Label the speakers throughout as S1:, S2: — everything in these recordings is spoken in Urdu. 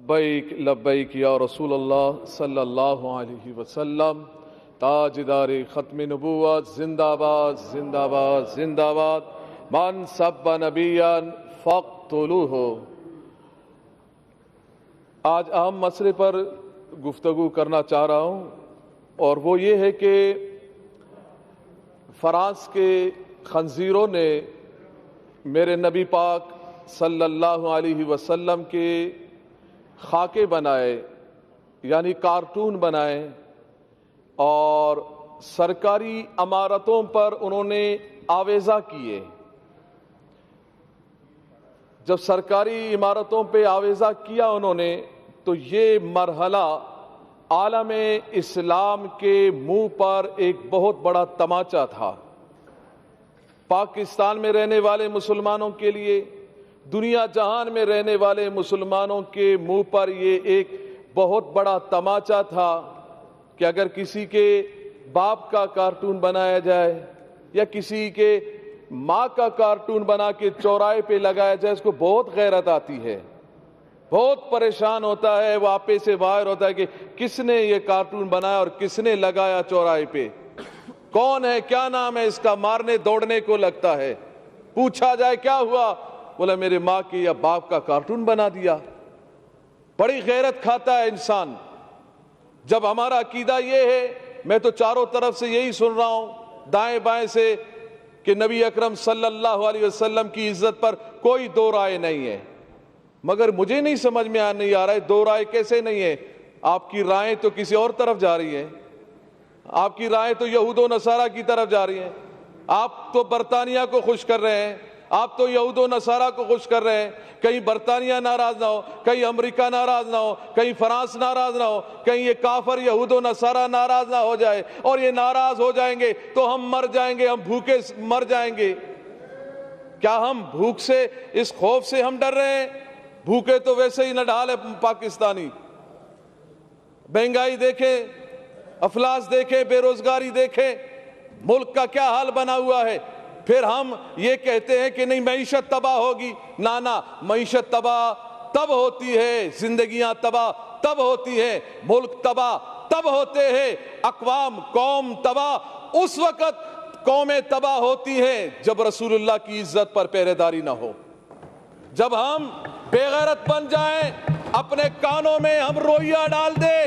S1: لبیک لبیک یا رسول اللہ صلی اللہ علیہ وسلم، تاجدار ختم نبوت، زندہ باد زندہ باد زندہ باد، من سب نبیا فاقتلوہ۔ آج اہم مسئلے پر گفتگو کرنا چاہ رہا ہوں، اور وہ یہ ہے کہ فرانس کے خنزیروں نے میرے نبی پاک صلی اللہ علیہ وسلم کے خاکے بنائے، یعنی کارٹون بنائے، اور سرکاری عمارتوں پر انہوں نے آویزہ کیے۔ جب سرکاری عمارتوں پہ آویزہ کیا انہوں نے، تو یہ مرحلہ عالم اسلام کے منہ پر ایک بہت بڑا تماچا تھا۔ پاکستان میں رہنے والے مسلمانوں کے لیے، دنیا جہان میں رہنے والے مسلمانوں کے منہ پر یہ ایک بہت بڑا تماچا تھا کہ اگر کسی کے باپ کا کارٹون بنایا جائے یا کسی کے ماں کا کارٹون بنا کے چوراہے پہ لگایا جائے، اس کو بہت غیرت آتی ہے، بہت پریشان ہوتا ہے، وہ آپے سے باہر ہوتا ہے کہ کس نے یہ کارٹون بنایا اور کس نے لگایا چوراہے پہ، کون ہے، کیا نام ہے اس کا، مارنے دوڑنے کو لگتا ہے۔ پوچھا جائے کیا ہوا، بولا میرے ماں کے یا باپ کا کارٹون بنا دیا۔ بڑی غیرت کھاتا ہے انسان۔ جب ہمارا عقیدہ یہ ہے، میں تو چاروں طرف سے یہی سن رہا ہوں، دائیں بائیں سے، کہ نبی اکرم صلی اللہ علیہ وسلم کی عزت پر کوئی دو رائے نہیں ہے، مگر مجھے نہیں سمجھ میں نہیں آ رہا ہے دو رائے کیسے نہیں ہے۔ آپ کی رائیں تو کسی اور طرف جا رہی ہیں، آپ کی رائیں تو یہود و نصارہ کی طرف جا رہی ہیں۔ آپ تو برطانیہ کو خوش کر رہے ہیں، آپ تو یہود و نصارہ کو خوش کر رہے ہیں۔ کہیں برطانیہ ناراض نہ ہو، کہیں امریکہ ناراض نہ ہو، کہیں فرانس ناراض نہ ہو، کہیں یہ کافر یہود و نصارہ ناراض نہ ہو جائے، اور یہ ناراض ہو جائیں گے تو ہم مر جائیں گے، ہم بھوکے مر جائیں گے۔ کیا ہم بھوک سے، اس خوف سے ہم ڈر رہے ہیں؟ بھوکے تو ویسے ہی نہ ڈھال ہے پاکستانی۔ مہنگائی دیکھیں، افلاس دیکھیں، بے روزگاری دیکھیں، ملک کا کیا حال بنا ہوا ہے۔ پھر ہم یہ کہتے ہیں کہ نہیں معیشت تباہ ہوگی۔ نہ، معیشت تباہ تب ہوتی ہے، زندگیاں تباہ تب ہوتی ہیں، ملک تباہ تب ہوتے ہیں، اقوام قوم تباہ اس وقت قومیں تباہ ہوتی ہیں جب رسول اللہ کی عزت پر پہرے داری نہ ہو، جب ہم بے غیرت بن جائیں، اپنے کانوں میں ہم روئیہ ڈال دیں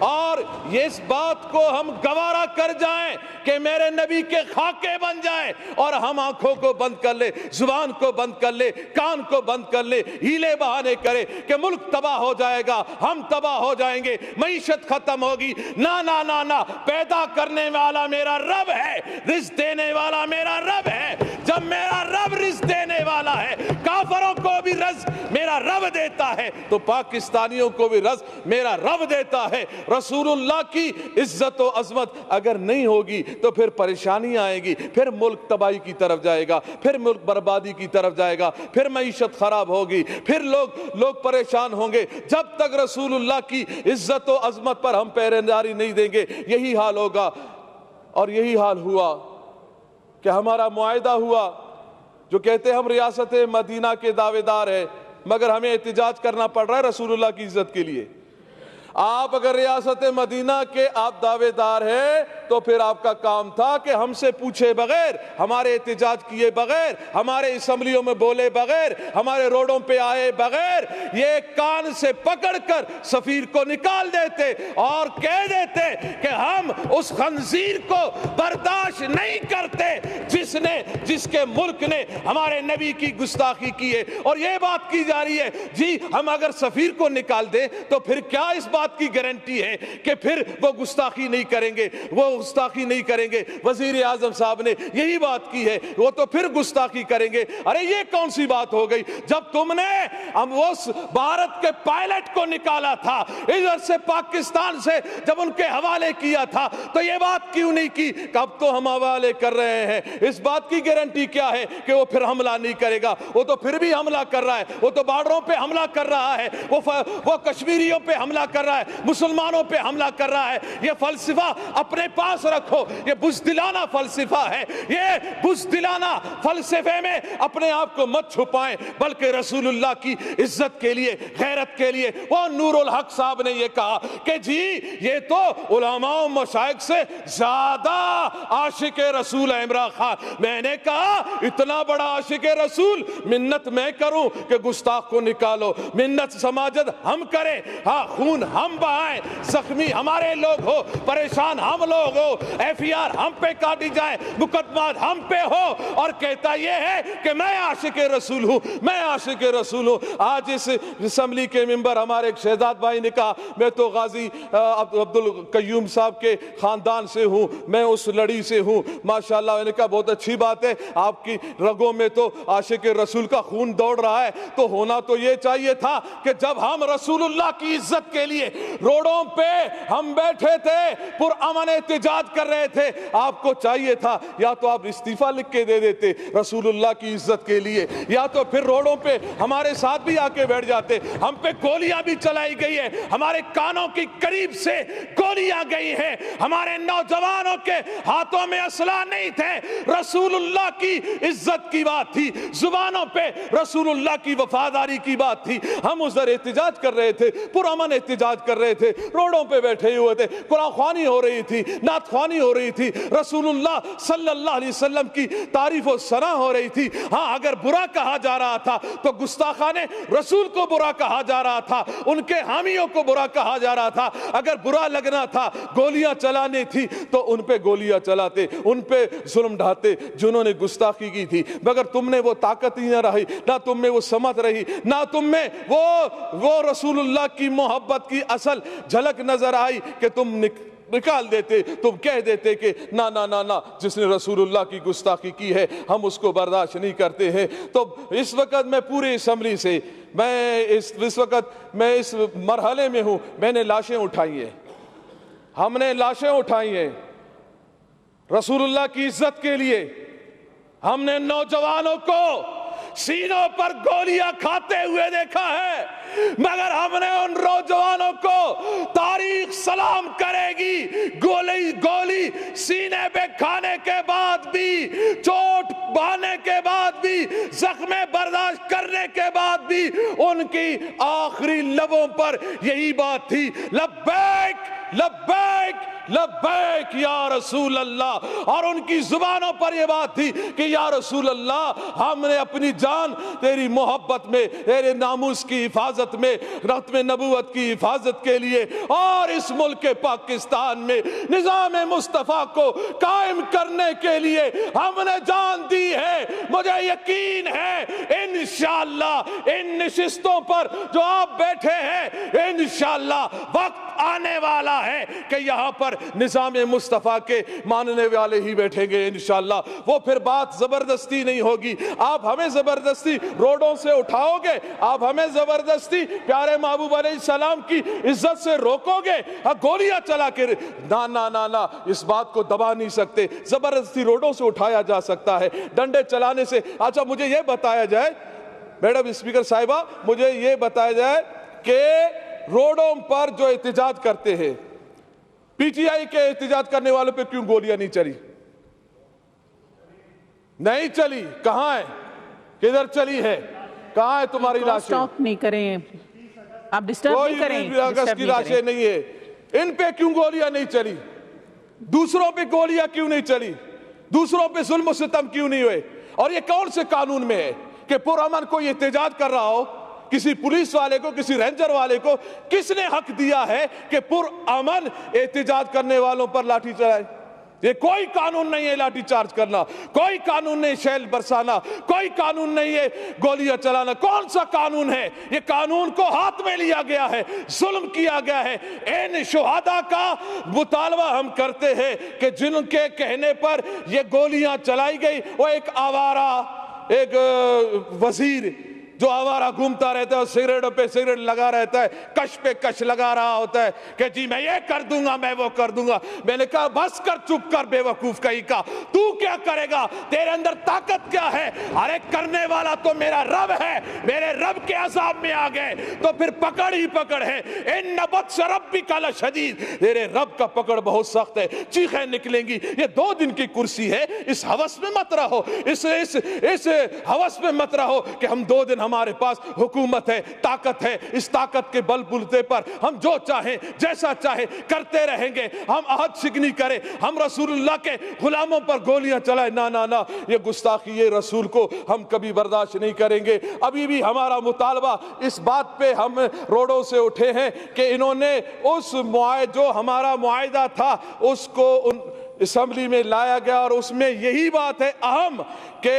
S1: اور اس بات کو ہم گوارا کر جائیں کہ میرے نبی کے خاکے بن جائیں، اور ہم آنکھوں کو بند کر لے، زبان کو بند کر لے، کان کو بند کر لے، ہیلے بہانے کرے کہ ملک تباہ ہو جائے گا، ہم تباہ ہو جائیں گے، معیشت ختم ہوگی۔ نہ، پیدا کرنے والا میرا رب ہے، رزق دینے والا میرا رب ہے۔ جب میرا رب رزق دینے والا ہے، کافروں کو بھی رزق میرا رب دیتا ہے، تو پاکستانیوں کو بھی رزق میرا رب دیتا ہے۔ رسول اللہ کی عزت و عظمت اگر نہیں ہوگی تو پھر پریشانی آئے گی، پھر ملک تباہی کی طرف جائے گا، پھر ملک بربادی کی طرف جائے گا، پھر معیشت خراب ہوگی، پھر لوگ پریشان ہوں گے۔ جب تک رسول اللہ کی عزت و عظمت پر ہم پہرے داری نہیں دیں گے، یہی حال ہوگا۔ اور یہی حال ہوا کہ ہمارا معاہدہ ہوا، جو کہتے ہیں ہم ریاست مدینہ کے دعوے دار ہیں، مگر ہمیں احتجاج کرنا پڑ رہا ہے رسول اللہ کی عزت کے لیے۔ آپ اگر ریاست مدینہ کے آپ دعوے دار ہیں تو پھر آپ کا کام تھا کہ ہم سے پوچھے بغیر، ہمارے احتجاج کیے بغیر، ہمارے اسمبلیوں میں بولے بغیر، ہمارے روڈوں پہ آئے بغیر، یہ کان سے پکڑ کر سفیر کو نکال دیتے اور کہہ دیتے کہ ہم اس خنزیر کو برداشت نہیں کرتے جس کے ملک نے ہمارے نبی کی گستاخی کی ہے۔ اور یہ بات کی جا رہی ہے جی ہم اگر سفیر کو نکال دیں تو پھر کیا اس بات کی گارنٹی ہے کہ پھر وہ گستاخی نہیں کریں گے، وہ گستاخی نہیں کریں گے۔ وزیر اعظم صاحب نے یہی بات کی ہے، وہ تو پھر گستاخی کریں گے۔ ارے یہ کون سی بات ہو گئی؟ جب تم نے ہم اس بھارت کے پائلٹ کو نکالا تھا ادھر سے پاکستان سے، جب ان کے حوالے کیا تھا تو یہ بات کیوں نہیں کی کہ اب تو ہم حوالے کر رہے ہیں؟ اس بات کی گارنٹی کیا ہے کہ وہ پھر حملہ نہیں کرے گا؟ وہ تو پھر بھی حملہ کر رہا ہے، وہ تو بارڈروں پہ حملہ کر رہا ہے، وہ کشمیریوں پہ حملہ کر رہا ہے۔ رہا ہے, مسلمانوں پہ حملہ کر رہا ہے. یہ فلسفہ اپنے پاس رکھو, یہ بزدلانہ فلسفہ ہے. یہ بزدلانہ فلسفے میں اپنے آپ کو مت چھپائیں, بلکہ رسول اللہ کی عزت کے لیے, غیرت کے لیے. وہ نور الحق صاحب نے یہ کہا کہ جی یہ تو علماء و مشائخ سے زیادہ عاشق رسول ہے عمران خان. میں نے کہا اتنا بڑا عاشق رسول منت میں کروں کہ گستاخ کو نکالو, منت سماجت ہم کریں, ہاں خون ہم بہائیں, زخمی ہمارے لوگ ہو, پریشان ہم لوگ ہو, FIR ہم پہ کاٹی جائے, مقدمات ہم پہ ہو, اور کہتا یہ ہے کہ میں عاشق رسول ہوں, میں عاشق رسول ہوں. آج اس اسمبلی کے ممبر ہمارے ایک شہزاد بھائی نے کہا میں تو غازی عبد القیوم صاحب کے خاندان سے ہوں, میں اس لڑی سے ہوں. ماشاءاللہ, میں نے کہا بہت اچھی بات ہے, آپ کی رگوں میں تو عاشق رسول کا خون دوڑ رہا ہے. تو ہونا تو یہ چاہیے تھا کہ جب ہم رسول اللہ کی عزت کے لیے روڈوں پہ ہم بیٹھے تھے, پرامن احتجاج کر رہے تھے, آپ کو چاہیے تھا یا تو آپ استعفیٰ لکھ کے دے دیتے رسول اللہ کی عزت کے لیے, یا تو پھر روڈوں پہ ہمارے ساتھ بھی آ کے بیٹھ جاتے. ہم پہ گولیاں بھی چلائی گئی ہے, ہمارے کانوں کی قریب سے گولیاں گئی ہیں, ہمارے نوجوانوں کے ہاتھوں میں اسلحہ نہیں تھے. رسول اللہ کی عزت کی بات تھی, زبانوں پہ رسول اللہ کی وفاداری کی بات تھی. ہم ادھر احتجاج کر رہے تھے, پرامن احتجاج کر رہے تھے, روڈوں پہ بیٹھے ہوئے تھے, قرآن خوانی ہو رہی تھی, نعت خوانی ہو رہی تھی, رسول اللہ صلی اللہ علیہ وسلم کی تعریف و ثنا ہو رہی تھی. ہاں اگر برا کہا جا رہا تھا تو گستاخان رسول کو برا کہا جا رہا تھا, ان کے حامیوں کو برا کہا جا رہا تھا. اگر برا لگنا تھا, گولیاں چلانے تھی, تو ان پہ گولیاں چلاتے, ان پہ ظلم ڈھاتے جنہوں نے گستاخی کی تھی. مگر تم نے وہ طاقت ہی نہ رہی, نہ تم میں وہ سمت رہی, نہ تم میں وہ رسول اللہ کی محبت کی اصل جھلک نظر آئی کہ تم نکال دیتے, تم کہہ دیتے کہ نا نا نا نا, جس نے رسول اللہ کی گستاخی کی ہے ہم اس کو برداشت نہیں کرتے ہیں. تو اس وقت میں پورے اسمبلی سے, میں اس وقت میں اس مرحلے میں ہوں, میں نے لاشیں اٹھائی ہیں, ہم نے لاشیں اٹھائی ہیں رسول اللہ کی عزت کے لیے. ہم نے نوجوانوں کو سینوں پر گولیاں کھاتے ہوئے دیکھا ہے, مگر ہم نے ان نوجوانوں کو تاریخ سلام کرے گی, گولی سینے پہ کھانے کے بعد بھی, چوٹ بہانے کے بعد بھی, زخم برداشت کرنے کے بعد بھی, ان کی آخری لبوں پر یہی بات تھی, لبیک لبیک لبیک یا رسول اللہ. اور ان کی زبانوں پر یہ بات تھی کہ یا رسول اللہ, ہم نے اپنی جان تیری محبت میں, تیرے ناموس کی حفاظت میں, ختم نبوت کی حفاظت کے لیے, اور اس ملک پاکستان میں نظام مصطفیٰ کو قائم کرنے کے لیے ہم نے جان دی ہے. مجھے یقین ہے انشاءاللہ ان نشستوں پر جو آپ بیٹھے ہیں, انشاءاللہ وقت آنے والا ہے کہ یہاں پر نظام مصطفیٰ کے ماننے والے ہی بیٹھیں گے انشاءاللہ. وہ پھر بات زبردستی نہیں ہوگی, آپ ہمیں زبردستی روڈوں سے اٹھاؤ گے, آپ ہمیں زبردستی پیارے محبوب علیہ السلام کی عزت سے روکو گے, گولیاں چلا کے نا نا نا نا, اس بات کو دبا نہیں سکتے. زبردستی روڈوں سے اٹھایا جا سکتا ہے, ڈنڈے چلانے سے. اچھا مجھے یہ بتایا جائے, میڈم اسپیکر صاحبہ, مجھے یہ بتایا جائے کہ روڈوں پر جو احتجاج کرتے ہیں, PTI کے احتجاج کرنے والوں پہ کیوں گولیاں نہیں چلی؟ نہیں چلی, کہاں ہے, کدھر چلی ہے, کہاں ہے تمہاری لاشیں؟
S2: سٹاپ نہیں کریں, آپ ڈسٹرب نہیں کریں.
S1: کوئی اگست کی لاشیں نہیں ہے, ان پہ کیوں گولیاں نہیں چلی؟ دوسروں پہ گولیاں کیوں نہیں چلی؟ دوسروں پہ ظلم و ستم کیوں نہیں ہوئے؟ اور یہ کون سے قانون میں ہے کہ پرامن کوئی احتجاج کر رہا ہو, کسی پولیس والے کو, کسی رینجر والے کو کس نے حق دیا ہے کہ پرامن احتجاج کرنے والوں پر لاٹھی چلائے؟ یہ کوئی قانون نہیں ہے لاٹھی چارج کرنا, کوئی قانون نہیں شیل برسانا, کوئی قانون نہیں ہے گولیاں چلانا. کون سا قانون ہے؟ یہ قانون کو ہاتھ میں لیا گیا ہے, ظلم کیا گیا ہے. ان شہداء کا مطالبہ ہم کرتے ہیں کہ جن کے کہنے پر یہ گولیاں چلائی گئی, وہ ایک آوارہ, ایک وزیر جو آوارہ گھومتا رہتا ہے اور سگریٹوں پہ سگریٹ لگا رہتا ہے, کش پہ کش لگا رہا ہوتا ہے کہ جی میں یہ کر دوں گا, میں وہ کر دوں گا. میں نے کہا بس کر, چپ کر بے وقوف کہیں کا, تو کیا کرے گا, تیرے اندر طاقت کیا ہے؟ ارے کرنے والا تو میرا رب ہے, میرے رب کے عذاب میں آ گئے تو پھر پکڑ ہی پکڑ ہے. ان بطش ربک لشدید, تیرے رب کا پکڑ بہت سخت ہے, چیخیں نکلیں گی. یہ 2 دن کی کرسی ہے, اس ہوس میں مت رہو, اس ہوس میں مت رہو کہ ہم 2 دن ہمارے پاس حکومت ہے, طاقت ہے, اس طاقت کے بل بلتے پر ہم جو چاہیں جیسا چاہیں کرتے رہیں گے, ہم عہد شکنی کریں, ہم رسول اللہ کے غلاموں پر گولیاں چلائیں. نا نا نا, یہ گستاخی یہ رسول کو ہم کبھی برداشت نہیں کریں گے. ابھی بھی ہمارا مطالبہ اس بات پہ ہم روڈوں سے اٹھے ہیں کہ انہوں نے اس جو ہمارا معاہدہ تھا اس کو اسمبلی میں لایا گیا, اور اس میں یہی بات ہے اہم کہ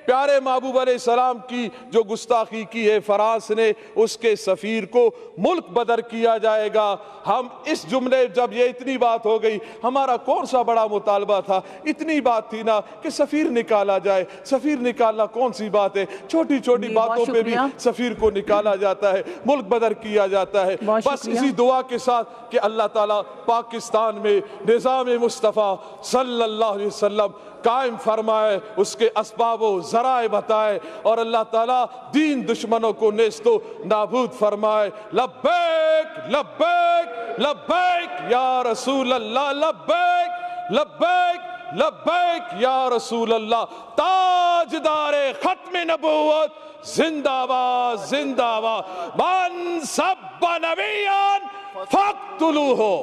S1: پیارے محبوب علیہ السلام کی جو گستاخی کی ہے فرانس نے, اس کے سفیر کو ملک بدر کیا جائے گا. ہم اس جملے, جب یہ اتنی بات ہو گئی, ہمارا کون سا بڑا مطالبہ تھا, اتنی بات تھی نا کہ سفیر نکالا جائے. سفیر نکالنا کون سی بات ہے, چھوٹی چھوٹی باتوں پہ بھی سفیر کو نکالا جاتا ہے, ملک بدر کیا جاتا ہے. بس اسی دعا کے ساتھ کہ اللہ تعالیٰ پاکستان میں نظام مصطفیٰ صلی اللہ علیہ وسلم قائم فرمائے, اس کے اسباب و ذرائع بتائے, اور اللہ تعالیٰ دین دشمنوں کو نیست و نابود فرمائے. لبیک لبیک لبیک یا رسول اللہ, لبیک لبیک لبیک یا رسول اللہ. تاجدار ختم نبوت زندہ باد زندہ باد. من سب نبیان فاقتلوہ.